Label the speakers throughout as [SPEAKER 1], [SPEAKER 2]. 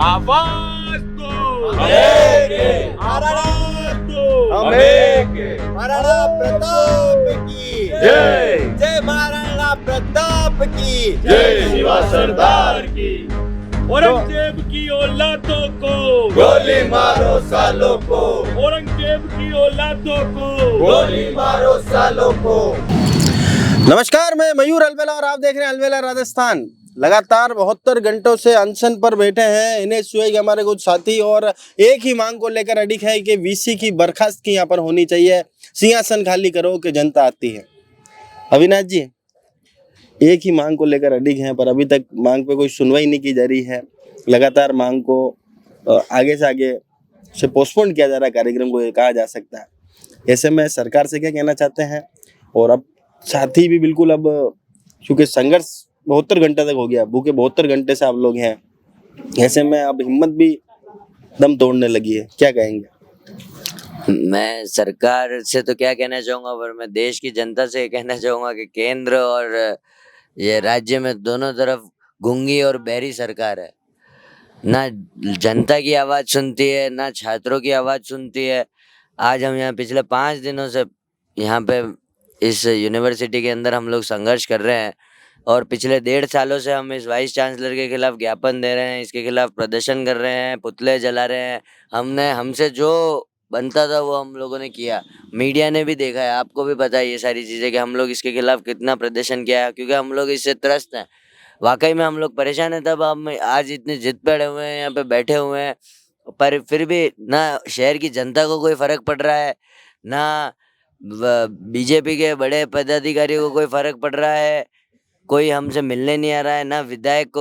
[SPEAKER 1] आवाज दो,
[SPEAKER 2] आवाज दो,
[SPEAKER 3] महाराणा प्रताप की
[SPEAKER 2] जय
[SPEAKER 3] जय, महाराणा प्रताप की
[SPEAKER 2] जय, शिवा सरदार की
[SPEAKER 1] औरंगजेब की औलादों को
[SPEAKER 2] गोली मारो सालों को,
[SPEAKER 1] औरंगजेब की औलादों को
[SPEAKER 2] गोली मारो सालों को।
[SPEAKER 3] नमस्कार, मैं मयूर अलवेला और आप देख रहे हैं अलवेला राजस्थान। लगातार 72 घंटों से अनशन पर बैठे हैं एनएसयूआई के हमारे कुछ साथी और एक ही मांग को लेकर अडिग है कि वीसी की बर्खास्तगी यहाँ पर होनी चाहिए, सिंहासन खाली करो कि जनता आती है। अविनाश जी, एक ही मांग को लेकर अडिग हैं पर अभी तक मांग पे कोई सुनवाई नहीं की जा रही है। लगातार मांग को आगे से आगे से पोस्टपोन किया जा रहा है, कार्यक्रम को ये कहा जा सकता है। ऐसे में सरकार से क्या कहना चाहते हैं? और अब साथी भी बिल्कुल अब क्योंकि संघर्ष 72 घंटे तक हो गया, भूखे 72 घंटे से आप लोग हैं, ऐसे में अब हिम्मत भी दम तोड़ने लगी है, क्या कहेंगे?
[SPEAKER 4] मैं सरकार से तो क्या कहना चाहूँगा, पर मैं देश की जनता से ये कहना चाहूँगा कि केंद्र और ये राज्य में दोनों तरफ गूंगी और बहरी सरकार है। ना जनता की आवाज़ सुनती है, ना छात्रों की आवाज़ सुनती है। आज हम यहाँ पिछले 5 दिनों से यहाँ पे इस यूनिवर्सिटी के अंदर हम लोग संघर्ष कर रहे हैं और पिछले 1.5 सालों से हम इस वाइस चांसलर के खिलाफ ज्ञापन दे रहे हैं, इसके खिलाफ प्रदर्शन कर रहे हैं, पुतले जला रहे हैं। हमसे जो बनता था वो हम लोगों ने किया। मीडिया ने भी देखा है, आपको भी पता है ये सारी चीज़ें कि हम लोग इसके खिलाफ कितना प्रदर्शन किया है, क्योंकि हम लोग इससे त्रस्त हैं। वाकई में हम लोग परेशान हैं, तब हम आज इतने जिद पे अड़े हुए हैं, यहाँ पे बैठे हुए हैं, पर फिर भी ना शहर की जनता को कोई फर्क पड़ रहा है, ना बीजेपी के बड़े पदाधिकारियों को कोई फर्क पड़ रहा है, कोई हमसे मिलने नहीं आ रहा है, ना विधायक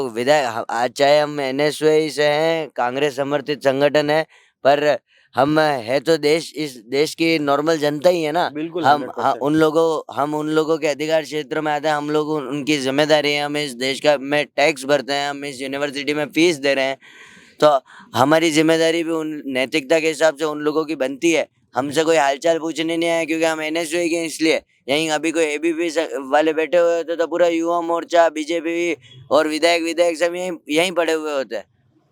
[SPEAKER 4] आज चाहे हम एनएसयूआई से हैं, कांग्रेस समर्थित संगठन है, पर हम है तो इस देश की नॉर्मल जनता ही है ना।
[SPEAKER 3] बिल्कुल
[SPEAKER 4] हम
[SPEAKER 3] 100%।
[SPEAKER 4] उन लोगों के अधिकार क्षेत्र में आते हैं, हम लोग उनकी जिम्मेदारी है, हम इस देश का में टैक्स भरते हैं, हम इस यूनिवर्सिटी में फीस दे रहे हैं, तो हमारी जिम्मेदारी भी उन नैतिकता के हिसाब से उन लोगों की बनती है। हमसे कोई हालचाल पूछने नहीं आया, क्योंकि हम एनएसयूआई के इसलिए यहीं अभी कोई एबीपी वाले बैठे हुए होते तो पूरा युवा मोर्चा, बीजेपी और विधायक सब यहीं पड़े हुए होते हैं।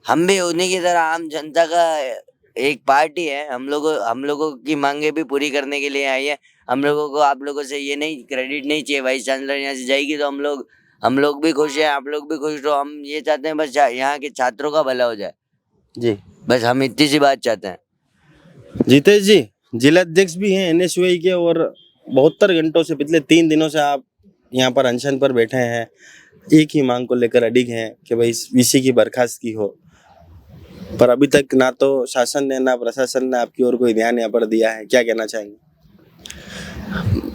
[SPEAKER 4] हम भी उन्हीं की तरह आम जनता का एक पार्टी है। हम लोगों की मांगे भी पूरी करने के लिए आई है। हम लोगों को आप लोगों से ये नहीं क्रेडिट नहीं चाहिए, वाइस चांसलर यहाँ से जाएगी तो हम लोग भी खुश हैं, आप लोग भी खुश रहो। हम ये चाहते हैं बस यहाँ के छात्रों का भला हो जाए
[SPEAKER 3] जी,
[SPEAKER 4] बस हम इतनी सी बात चाहते हैं।
[SPEAKER 3] जीतेश जी जिला अध्यक्ष भी हैं एनएसयूआई के और 72 घंटों से पिछले 3 दिनों से आप यहाँ पर अनशन पर बैठे हैं, एक ही मांग को लेकर अडिग हैं कि भाई वीसी की बर्खास्तगी हो, पर अभी तक ना तो शासन ने ना प्रशासन ने आपकी ओर कोई ध्यान यहाँ पर दिया है, क्या कहना चाहेंगे?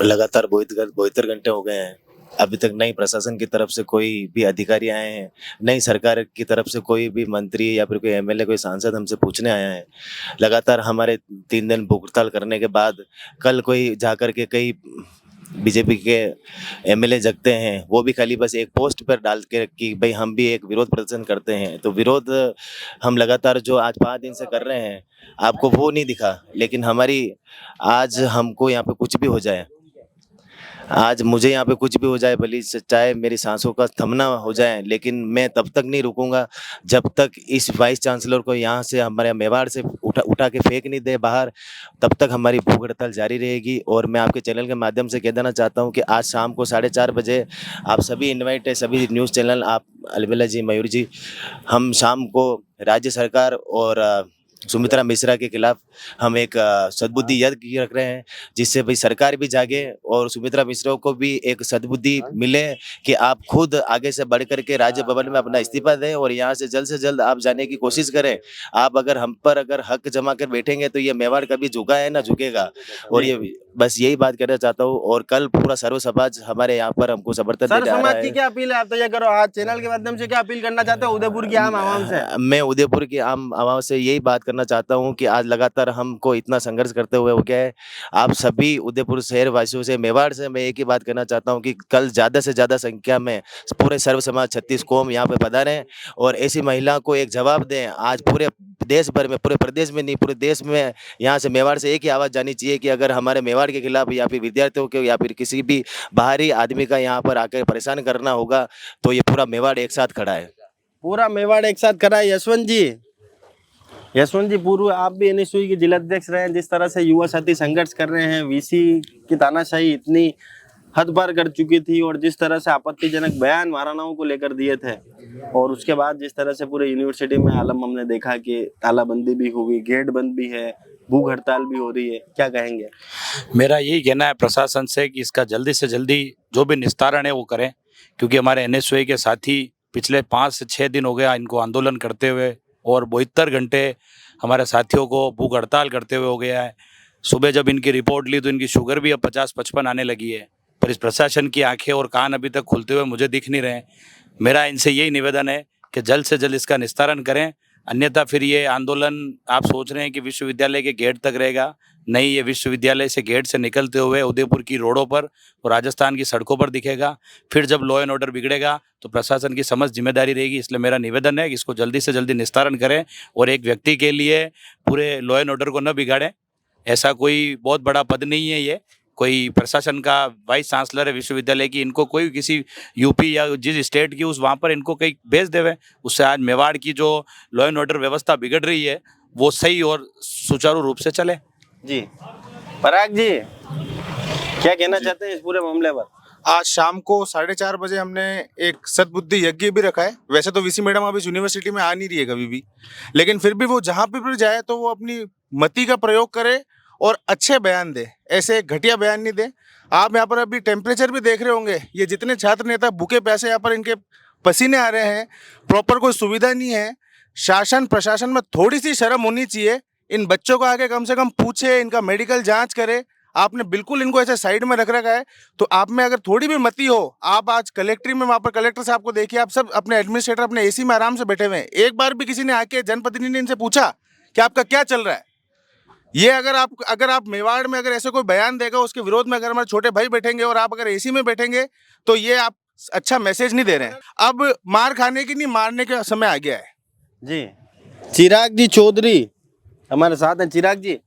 [SPEAKER 5] लगातार 72 घंटे हो गए हैं, अभी तक नई प्रशासन की तरफ से कोई भी अधिकारी आए हैं, नई सरकार की तरफ से कोई भी मंत्री या फिर कोई एमएलए, कोई सांसद हमसे पूछने आया है। लगातार हमारे 3 दिन भूख हड़ताल करने के बाद कल कोई जाकर के कई बीजेपी के एमएलए जगते हैं, वो भी खाली बस एक पोस्ट पर डाल के कि भाई हम भी एक विरोध प्रदर्शन करते हैं। तो विरोध हम लगातार जो आज 5 दिन से कर रहे हैं, आपको वो नहीं दिखा, लेकिन हमारी आज हमको यहाँ पे कुछ भी हो जाए, आज मुझे यहाँ पे कुछ भी हो जाए, भले चाहे मेरी सांसों का थमना हो जाए, लेकिन मैं तब तक नहीं रुकूंगा जब तक इस वाइस चांसलर को यहाँ से हमारे मेवाड़ से उठा के फेंक नहीं दे बाहर, तब तक हमारी भूख हड़ताल जारी रहेगी। और मैं आपके चैनल के माध्यम से कह देना चाहता हूँ कि आज शाम को 4:30 बजे आप सभी इन्वाइट है, सभी न्यूज़ चैनल, आप अलवेला जी, मयूर जी, हम शाम को राज्य सरकार और सुमित्रा मिश्रा के खिलाफ हम एक सद्बुद्धि यज्ञ रख रहे हैं, जिससे भाई सरकार भी जागे और सुमित्रा मिश्रा को भी एक सद्बुद्धि मिले कि आप खुद आगे से बढ़ करके राज्य भवन में अपना इस्तीफा दें और यहाँ से जल्द आप जाने की कोशिश करें। आप अगर हम पर अगर हक जमा कर बैठेंगे तो ये मेवाड़ कभी झुका है ना झुकेगा। और ये बस यही बात कहना चाहता हूँ। और कल पूरा सर्व समाज हमारे यहाँ पर हमको समर्थन
[SPEAKER 3] सर
[SPEAKER 5] देने आ रहा
[SPEAKER 3] समाज की
[SPEAKER 5] है।
[SPEAKER 3] क्या अपील है, आप तो ये करो आज चैनल के माध्यम से क्या अपील करना चाहते हो उदयपुर की आम आवाम से?
[SPEAKER 5] मैं उदयपुर की आम आवाम से यही बात करना चाहता हूं कि आज लगातार हमको इतना संघर्ष करते हुए हो गया है। आप सभी उदयपुर शहर वासियों से, मेवाड़ से मैं एक ही बात कहना चाहता हूं कि कल ज़्यादा से ज़्यादा संख्या में पूरे सर्व समाज 36 कौम यहाँ पे पधारें और ऐसी महिला को एक जवाब दें। आज पूरे देश भर में, पूरे प्रदेश में नहीं, पूरे देश में यहाँ से मेवाड़ से एक ही आवाज़ जानी चाहिए कि अगर हमारे मेवाड़ के खिलाफ या फिर विद्यार्थियों के या फिर किसी भी बाहरी आदमी का यहाँ पर आकर परेशान करना होगा तो ये पूरा मेवाड़ एक साथ खड़ा है।
[SPEAKER 3] पूरा मेवाड़ एक साथ खड़ा है। यशवंत जी, यशवंत जी, पूर्व आप भी एनएसयूई के जिलाध्यक्ष रहे हैं। जिस तरह से युवा साथी संघर्ष कर रहे हैं, वीसी की तानाशाही इतनी हद पार कर चुकी थी और जिस तरह से आपत्तिजनक बयान महाराणाओं को लेकर दिए थे, और उसके बाद जिस तरह से पूरे यूनिवर्सिटी में आलम हमने देखा कि तालाबंदी भी हुई, गेट बंद भी है, भूख हड़ताल भी हो रही है, क्या कहेंगे?
[SPEAKER 6] मेरा यही कहना है प्रशासन से कि इसका जल्दी से जल्दी जो भी निस्तारण है वो करें, क्योंकि हमारे एनएसयूआई के साथी पिछले 5 से 6 दिन हो गया इनको आंदोलन करते हुए, और 72 घंटे हमारे साथियों को भूख हड़ताल करते हुए हो गया है। सुबह जब इनकी रिपोर्ट ली तो इनकी शुगर भी अब 50-55 आने लगी है, पर इस प्रशासन की आंखें और कान अभी तक खुलते हुए मुझे दिख नहीं रहे। मेरा इनसे यही निवेदन है कि जल्द से जल्द इसका निस्तारण करें, अन्यथा फिर ये आंदोलन आप सोच रहे हैं कि विश्वविद्यालय के गेट तक रहेगा, नहीं, ये विश्वविद्यालय से गेट से निकलते हुए उदयपुर की रोडों पर और राजस्थान की सड़कों पर दिखेगा। फिर जब लॉ एंड ऑर्डर बिगड़ेगा तो प्रशासन की समस्त जिम्मेदारी रहेगी। इसलिए मेरा निवेदन है कि इसको जल्दी से जल्दी निस्तारण करें और एक व्यक्ति के लिए पूरे लॉ एंड ऑर्डर को न बिगाड़ें। ऐसा कोई बहुत बड़ा पद नहीं है, ये कोई प्रशासन का वाइस चांसलर है विश्वविद्यालय की, इनको कोई किसी यूपी या जिस स्टेट की उस वहाँ पर इनको कहीं भेज देवे, उससे आज मेवाड़ की जो लॉ एंड ऑर्डर व्यवस्था बिगड़ रही है वो सही और सुचारू रूप से चले।
[SPEAKER 3] जी, पराग जी, क्या कहना चाहते हैं इस पूरे मामले पर?
[SPEAKER 7] आज शाम को 4:30 बजे हमने एक सद्बुद्धि यज्ञ भी रखा है। वैसे तो वीसी मैडम अभी यूनिवर्सिटी में आ नहीं रही है कभी भी, लेकिन फिर भी वो जहाँ पे भी जाए तो वो अपनी मति का प्रयोग करे और अच्छे बयान दे, ऐसे घटिया बयान नहीं दे। आप यहाँ पर अभी टेम्परेचर भी देख रहे होंगे, ये जितने छात्र नेता भूखे प्यासे यहाँ पर इनके पसीने आ रहे हैं, प्रॉपर कोई सुविधा नहीं है। शासन प्रशासन में थोड़ी सी शर्म होनी चाहिए। इन बच्चों को आगे कम से कम पूछे, इनका मेडिकल जांच करे। आपने बिल्कुल इनको ऐसे साइड में रख रखा है, तो आप में अगर थोड़ी भी मति हो, आप आज कलेक्ट्री में वहाँ पर कलेक्टर साहब को देखिए, आप सब अपने एडमिनिस्ट्रेटर अपने एसी में आराम से बैठे हुए हैं। एक बार भी किसी ने आके जनप्रतिनिधि ने इनसे पूछा कि आपका क्या चल रहा है? ये अगर आप मेवाड़ में अगर ऐसे कोई बयान देगा, उसके विरोध में अगर हमारे छोटे भाई बैठेंगे और आप अगर एसी में बैठेंगे, तो ये आप अच्छा मैसेज नहीं दे रहे हैं। अब मार खाने की नहीं, मारने का समय आ गया है।
[SPEAKER 3] जी, चिराग जी चौधरी हमारे साथ हैं। चिराग जी,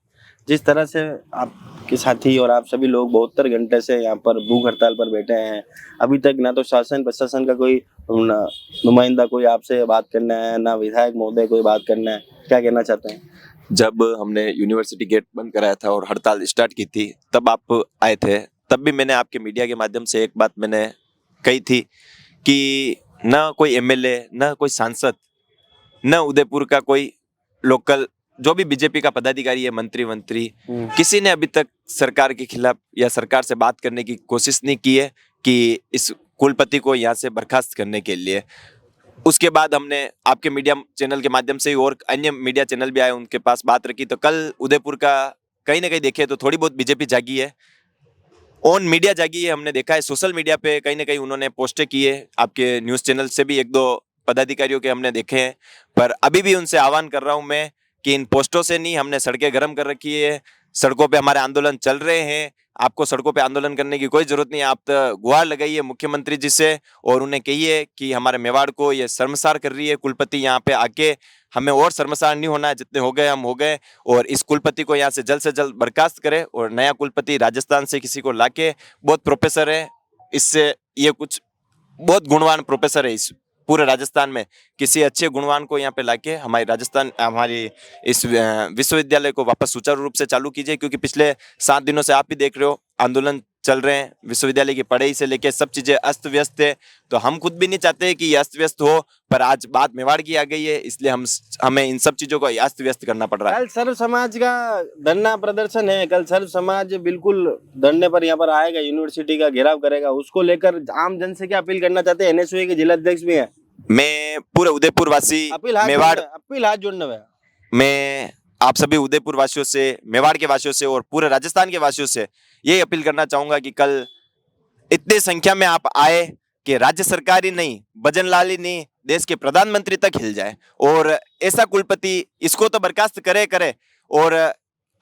[SPEAKER 3] जिस तरह से आपके साथी और आप सभी लोग 72 घंटे से यहाँ पर भूख हड़ताल पर बैठे हैं, अभी तक ना तो शासन प्रशासन का कोई नुमाइंदा कोई आपसे बात करना है, ना विधायक महोदय कोई बात करना है, क्या कहना चाहते हैं?
[SPEAKER 8] जब हमने यूनिवर्सिटी गेट बंद कराया था और हड़ताल स्टार्ट की थी, तब आप आए थे। तब भी मैंने आपके मीडिया के माध्यम से एक बात मैंने कही थी कि ना कोई एमएलए, ना कोई सांसद, ना उदयपुर का कोई लोकल जो भी बीजेपी का पदाधिकारी है, मंत्री किसी ने अभी तक सरकार के खिलाफ या सरकार से बात करने की कोशिश नहीं की है कि इस कुलपति को यहाँ से बर्खास्त करने के लिए। उसके बाद हमने आपके मीडिया चैनल के माध्यम से और अन्य मीडिया चैनल भी आए, उनके पास बात रखी, तो कल उदयपुर का कहीं ना कहीं देखे तो थोड़ी बहुत बीजेपी जागी है, ऑन मीडिया जागी है। हमने देखा है सोशल मीडिया पे कहीं ना कहीं उन्होंने पोस्टें की है, आपके न्यूज़ चैनल से भी 1-2 पदाधिकारियों के हमने देखे हैं। पर अभी भी उनसे आह्वान कर रहा हूँ मैं कि इन पोस्टों से नहीं, हमने सड़कें गर्म कर रखी है, सड़कों पे हमारे आंदोलन चल रहे हैं। आपको सड़कों पे आंदोलन करने की कोई जरूरत नहीं है। आप तो गुहार लगाइए मुख्यमंत्री जी से और उन्हें कहिए कि हमारे मेवाड़ को ये शर्मसार कर रही है कुलपति, यहाँ पे आके हमें और शर्मसार नहीं होना है, जितने हो गए हम हो गए, और इस कुलपति को यहाँ से जल्द बर्खास्त करे और नया कुलपति राजस्थान से किसी को लाके, बहुत प्रोफेसर है, इससे ये कुछ बहुत गुणवान प्रोफेसर है इस पूरे राजस्थान में, किसी अच्छे गुणवान को यहाँ पे लाके हमारी इस विश्वविद्यालय को वापस सुचारू रूप से चालू कीजिए। क्योंकि पिछले 7 दिनों से आप भी देख रहे हो आंदोलन चल रहे हैं, विश्वविद्यालय की पढ़ाई से लेके सब चीजें अस्त व्यस्त है। तो हम खुद भी नहीं चाहते कि ये अस्त व्यस्त हो, पर आज बात मेवाड़ की आ गई है, इसलिए हमें इन सब चीजों को अस्त व्यस्त करना पड़ रहा है।
[SPEAKER 3] कल सर्व समाज का धरना प्रदर्शन है, कल सर्व समाज बिल्कुल धरने पर यहाँ पर आएगा, यूनिवर्सिटी का घेराव करेगा। उसको लेकर आम जन से क्या अपील करना चाहते हैं? एनएसयूआई के जिलाध्यक्ष भी है।
[SPEAKER 8] मैं पूरे उदयपुर वासी मेवाड़
[SPEAKER 3] अपील हाथ जोड़ने में
[SPEAKER 8] मैं आप सभी उदयपुर वासियों से, मेवाड़ के वासियों से और पूरे राजस्थान के वासियों से यही अपील करना चाहूंगा कि कल इतनी संख्या में आप आए कि राज्य सरकार ही नहीं, भजन लाल ही नहीं, देश के प्रधानमंत्री तक हिल जाए और ऐसा कुलपति इसको तो बर्खास्त करे। और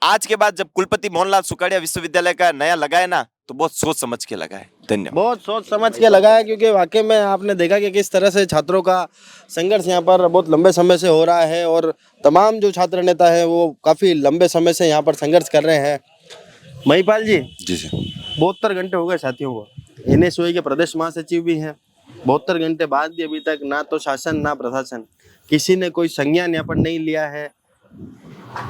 [SPEAKER 8] आज के बाद जब कुलपति मोहनलाल सुखाड़िया विश्वविद्यालय का नया लगाए ना, तो बहुत सोच समझ के लगाए। धन्यवाद।
[SPEAKER 3] बहुत सोच समझ के लगाया, क्योंकि वाकई में आपने देखा कि किस तरह से छात्रों का संघर्ष यहाँ पर बहुत लंबे समय से हो रहा है और तमाम जो छात्र नेता है वो काफी लंबे समय से यहाँ पर संघर्ष कर रहे हैं। महिपाल जी,
[SPEAKER 8] जी सर,
[SPEAKER 3] 72 घंटे हो गए साथियों को। एनएसयूआई के प्रदेश महासचिव भी हैं, 72 घंटे बाद भी अभी तक ना तो शासन ना प्रशासन किसी ने कोई संज्ञान यहाँ पर नहीं लिया है।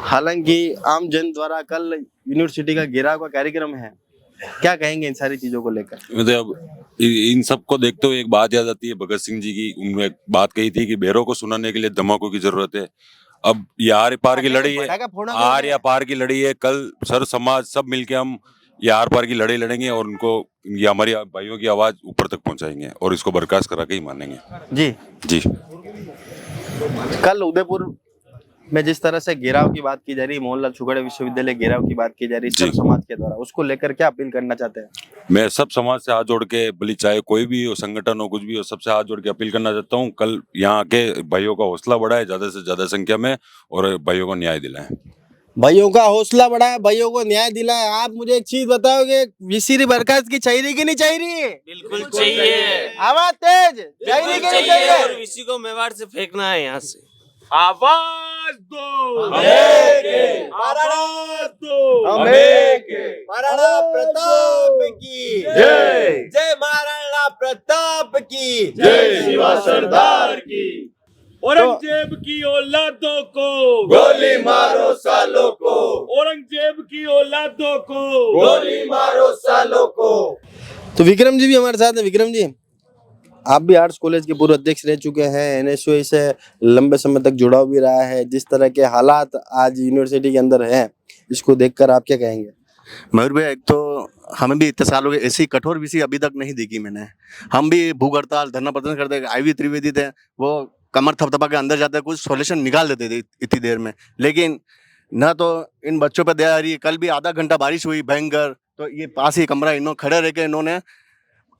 [SPEAKER 3] हालांकि आम जन द्वारा कल यूनिवर्सिटी का घेराव का कार्यक्रम है, क्या कहेंगे इन सारी चीजों को लेकर?
[SPEAKER 9] मतलब इन सबको देखते हुए एक बात याद आती है भगत सिंह जी की। उन्होंने एक बात कही थी कि भैरों को सुनाने के लिए धमाकों की जरूरत है। अब ये आर पार की लड़ाई है, आर या पार की लड़ाई है। कल सर समाज सब मिलके हम ये आर पार की लड़ाई लड़ेंगे और उनको ये हमारी भाइयों की आवाज ऊपर तक पहुंचाएंगे और इसको बर्खास्त करा के ही मानेंगे।
[SPEAKER 3] जी
[SPEAKER 9] जी।
[SPEAKER 3] कल उदयपुर में जिस तरह से घेराव की बात की जा रही है, मोहनलाल शुगड़े विश्वविद्यालय घेराव की बात की जा रही है
[SPEAKER 9] जी।
[SPEAKER 3] सर्व समाज के द्वारा, उसको लेकर क्या अपील करना चाहते हैं?
[SPEAKER 9] मैं सब समाज से हाथ जोड़ के, भले चाहे कोई भी हो, संगठन हो, कुछ भी हो, सबसे हाथ जोड़ के अपील करना चाहता हूँ कल यहाँ के भाइयों का हौसला बढ़ाए ज्यादा से ज्यादा संख्या में और भाइयों को न्याय दिलाएं।
[SPEAKER 3] भाइयों का हौसला बढ़ाए, भाइयों को न्याय दिलाए। आप मुझे एक चीज बताओगे, वीसीरी बर्खास्त की चाहिए कि नहीं चाहिए?
[SPEAKER 10] बिल्कुल चाहिए।
[SPEAKER 3] आवाज तेज, चाहिए कि नहीं चाहिए?
[SPEAKER 10] और इसी को मेवाड़ से फेंकना है यहाँ से।
[SPEAKER 1] आवाज दो, आवाज दो,
[SPEAKER 2] महाराणा प्रताप की
[SPEAKER 3] जय।
[SPEAKER 2] जय महाराणा प्रताप की
[SPEAKER 1] जय
[SPEAKER 2] शिवा सरदार
[SPEAKER 1] की। औरंगजेब की औलादों को
[SPEAKER 2] गोली मारो सालों को,
[SPEAKER 1] औरंगजेब की औलादों को
[SPEAKER 2] गोली मारो सालों को।
[SPEAKER 3] तो विक्रम जी भी हमारे साथ हैं। विक्रम जी, आप भी आर्ट्स कॉलेज के पूर्व अध्यक्ष रह चुके हैं, एनएसयूआई से लंबे समय तक जुड़ाव भी रहा है। जिस तरह के हालात आज यूनिवर्सिटी के अंदर हैं, इसको देखकर आप क्या कहेंगे?
[SPEAKER 11] मयूर भाई, एक तो हमें भी इतने साल हो गए, ऐसी कठोर विषय अभी तक नहीं देखी मैंने। हम भी भूख हड़ताल धरना प्रदर्शन करते, IV त्रिवेदी थे, वो कमर थपथपा के अंदर जाते, कुछ सॉल्यूशन निकाल देते थे इतनी देर में। लेकिन ना तो इन बच्चों पे दया आ रही है। कल भी आधा घंटा बारिश हुई भयंकर, तो ये पास ही कमरा इन्होंने खड़े रह के इन्होंने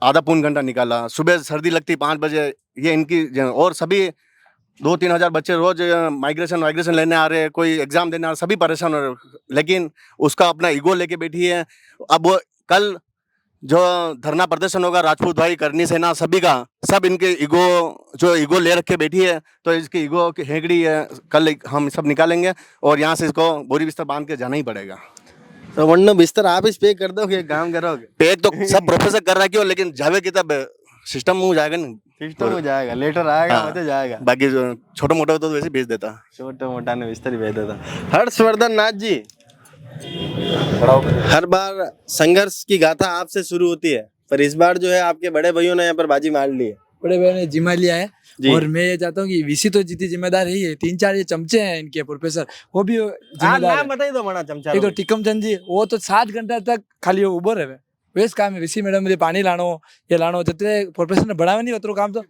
[SPEAKER 11] आधा पौन घंटा निकाला। सुबह सर्दी लगती 5 बजे, ये इनकी और सभी 2-3 हज़ार बच्चे रोज माइग्रेशन लेने आ रहे हैं, कोई एग्जाम देने आ रहे, सभी परेशान हो रहे हैं। लेकिन उसका अपना ईगो लेके बैठी है। अब वो कल जो धरना प्रदर्शन होगा राजपूत भाई, करनी सेना, सभी का, सब इनके ईगो ले रख के बैठी है। तो इसकी ईगो की हेगड़ी है, कल हम सब निकालेंगे और यहाँ से इसको बोरी बिस्तर बांध के जाना ही पड़ेगा।
[SPEAKER 3] तो वरना बिस्तर आप ही पे कर दोगे, काम करोगे?
[SPEAKER 11] पैक तो सब प्रोफेसर कर रहा क्यों, लेकिन जावे की तब सिस्टम में हो जाएगा नहीं,
[SPEAKER 3] सिस्टम हो जाएगा, लेटर आएगा,
[SPEAKER 11] हाँ।
[SPEAKER 3] होते जाएगा।
[SPEAKER 11] बाकी छोटा मोटा तो वैसे भेज देता।
[SPEAKER 3] छोटा मोटा ने बिस्तर ही भेज देता। हर्षवर्धन नाथ जी, हर बार संघर्ष की गाथा आपसे शुरू होती है, पर इस बार जो है आपके बड़े भाइयों ने यहाँ पर बाजी मार ली है।
[SPEAKER 12] बड़े भाई ने जिम्मा लिया है
[SPEAKER 3] जी।
[SPEAKER 12] और मैं ये चाहता हूँ कि वीसी तो जीती जिम्मेदार ही है। 3-4 ये चमचे हैं इनके प्रोफेसर, वो भी जिम्मेदार
[SPEAKER 3] नाम
[SPEAKER 12] है।
[SPEAKER 3] बताइए तो बड़ा चमचा।
[SPEAKER 12] एक तो टिकम चंद जी, वो तो 7 घंटा तक खाली उभो रहे वेस्ट काम है। वीसी मैडम मुझे पानी लानो, ये लानो, जितने प्रोफेसर ने बढ़ावे नहीं उतरो काम, तो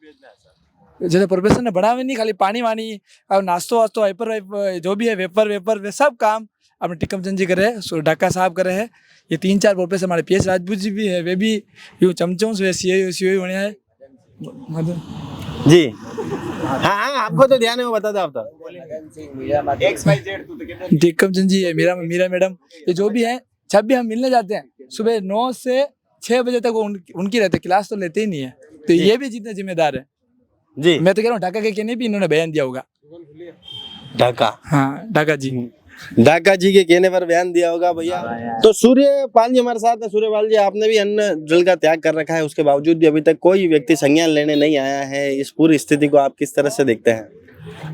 [SPEAKER 12] जैसे प्रोफेसर ने बढ़ावे नहीं, खाली पानी वानी और नाश्तो वास्तो वाइपर जो भी है वेपर वे सब काम अपने टिकम चंद जी करे है, ढाका साहब करे है। ये 3-4 प्रोफेसर हमारे PS राजपूत जी भी है, वे भी यूँ चमचों से सीओ बढ़िया है
[SPEAKER 3] जी। हाँ, आपको तो ध्यान है, वो बता दो आप तो।
[SPEAKER 12] टिकम चंद जी है, मीरा मैडम, ये जो भी है, जब भी हम मिलने जाते हैं सुबह 9 से 6 बजे तक वो उनकी रहते, क्लास तो लेते ही नहीं है। तो ये भी जितने जिम्मेदार है
[SPEAKER 3] जी।
[SPEAKER 12] मैं तो कह रहा हूँ ढाका के कहने भी इन्होंने बयान दिया होगा।
[SPEAKER 3] ढाका,
[SPEAKER 12] हाँ ढाका जी,
[SPEAKER 3] ढाका जी के कहने पर बयान दिया होगा भैया। तो सूर्यपाल जी हमारे साथ है। सूर्यपाल जी, आपने भी अन्न जल का त्याग कर रखा है, उसके बावजूद भी अभी तक कोई व्यक्ति संज्ञान लेने नहीं आया है। इस पूरी स्थिति को आप किस तरह से देखते हैं?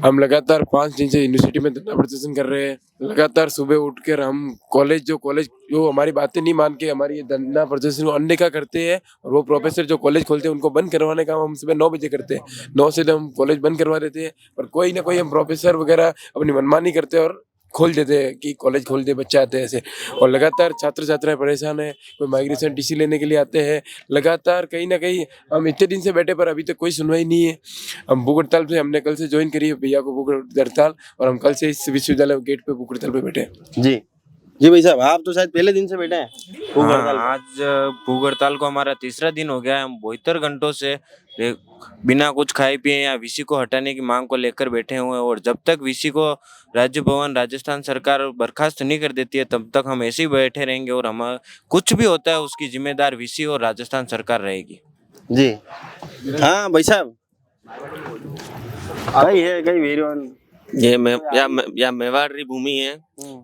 [SPEAKER 13] हम लगातार 5 दिन से यूनिवर्सिटी में धरना प्रदर्शन कर रहे हैं। लगातार सुबह उठकर हम कॉलेज जो हमारी बातें नहीं मान के हमारी ये धरना प्रदर्शन को अनदेखा करते हैं, और वो प्रोफेसर जो कॉलेज खोलते हैं उनको बंद करवाने का हम सुबह 9 बजे करते हैं। 9 से हम कॉलेज बंद करवा देते हैं, और कोई ना कोई हम प्रोफेसर वगैरह अपनी मनमानी करते हैं और खोल देते हैं कि कॉलेज खोल दे, बच्चे आते हैं ऐसे। और लगातार छात्र छात्राएं परेशान है, कोई माइग्रेशन TC लेने के लिए आते हैं। लगातार कहीं ना कहीं हम इतने दिन से बैठे, पर अभी तक कोई सुनवाई नहीं है। हम भूख हड़ताल पे हमने कल से ज्वाइन करी है, भैया को भूख हड़ताल, और हम कल से इस विश्वविद्यालय गेट पे भूख हड़ताल पे बैठे हैं।
[SPEAKER 3] जी भाई साहब, आप तो शायद पहले दिन से बैठे हैं भूख हड़ताल पे।
[SPEAKER 10] आज भूख हड़ताल को हमारा 3रा दिन हो गया है। हम 72 घंटों से बिना कुछ खाए पिए या VC को हटाने की मांग को लेकर बैठे हुए हैं, और जब तक VC को राज्य भवन राजस्थान सरकार बर्खास्त नहीं कर देती है तब तक हम ऐसे ही बैठे रहेंगे, और हम कुछ भी होता है उसकी जिम्मेदार VC और राजस्थान सरकार रहेगी।
[SPEAKER 3] जी हाँ भाई साहब, कई है कई वीरवन
[SPEAKER 10] ये मेवाड़ी भूमि है,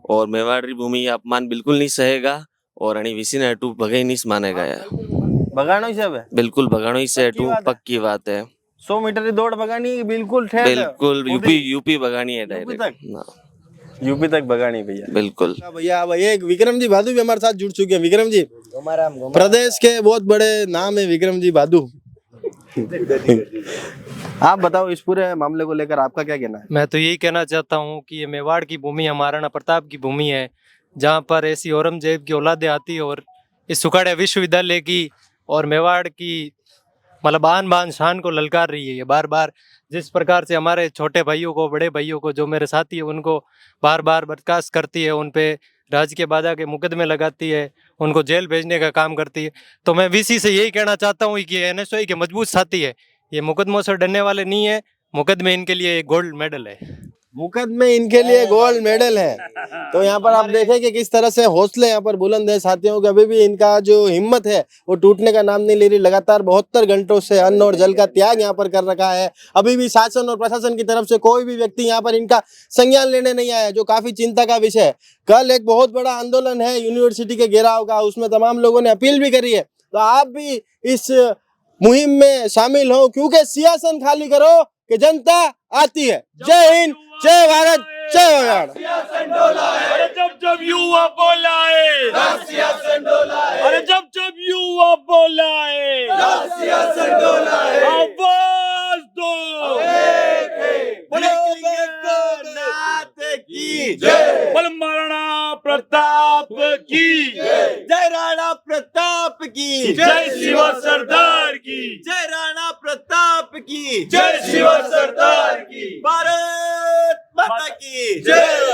[SPEAKER 10] और मेवाड़ी भूमि अपमान बिल्कुल नहीं सहेगा, और अणी VC ने हटू भगे नहीं मानेगा यार।
[SPEAKER 3] भगानो ही सब है,
[SPEAKER 10] बिल्कुल भगानो ही से हटू, पक्की बात है।
[SPEAKER 3] 100 मीटर की दौड़ भगानी, बिल्कुल ठेठ,
[SPEAKER 10] बिल्कुल यूपी भगानी है डायरेक्ट।
[SPEAKER 3] यूपी तक भगा नहीं भैया।
[SPEAKER 4] बिल्कुल।
[SPEAKER 3] भैया अब एक विक्रम जी भादू भी हमारे साथ जुड़ चुके हैं। विक्रम जी प्रदेश के बहुत बड़े नाम है विक्रम जी भादू। आप बताओ इस पूरे मामले को लेकर आपका क्या कहना है?
[SPEAKER 14] मैं तो यही कहना चाहता हूँ कि ये मेवाड़ की भूमि महाराणा प्रताप की भूमि है, जहाँ पर ऐसी औरंगजेब की औलादें आती है और इस सुखाड़िया विश्वविद्यालय की और मेवाड़ की मतलब आन बान शान को ललकार रही है। ये बार बार जिस प्रकार से हमारे छोटे भाइयों को, बड़े भाइयों को, जो मेरे साथी है उनको बार बार बर्खास्त करती है, उन पे राजकीय बाधा के मुकदमे लगाती है, उनको जेल भेजने का काम करती है। तो मैं वीसी से यही कहना चाहता हूँ कि एनएसयूआई के मजबूत साथी है, ये मुकदमों से डरने वाले नहीं है। मुकदमे इनके लिए एक गोल्ड मेडल है।
[SPEAKER 3] मुकदमे इनके लिए गोल्ड मेडल है। तो यहाँ पर आप देखें कि किस तरह से हौसले यहाँ पर बुलंद है साथियों के। अभी भी इनका जो हिम्मत है वो टूटने का नाम नहीं ले रही। लगातार 72 घंटों से अन्न और जल का त्याग यहाँ पर कर रखा है। अभी भी शासन और प्रशासन की तरफ से कोई भी व्यक्ति यहाँ पर इनका संज्ञान लेने नहीं आया, जो काफी चिंता का विषय है। कल एक बहुत बड़ा आंदोलन है यूनिवर्सिटी के घेराव का, उसमें तमाम लोगों ने अपील भी करी है। तो आप भी इस मुहिम में शामिल हो, क्योंकि सियासन खाली करो कि जनता आती है। जय हिंद, जय भारत, जय हरियाणा।
[SPEAKER 1] अरे जब जब युवा बोलाए, अरे जब जब युवा बोलाए, आवाज दो। बोल महाराणा प्रताप की,
[SPEAKER 2] जय राणा प्रताप की,
[SPEAKER 1] जय शिवा सरदार की,
[SPEAKER 2] जय राणा प्रताप की,
[SPEAKER 1] जय शिवा सरदार की।
[SPEAKER 2] भारत माता की जय।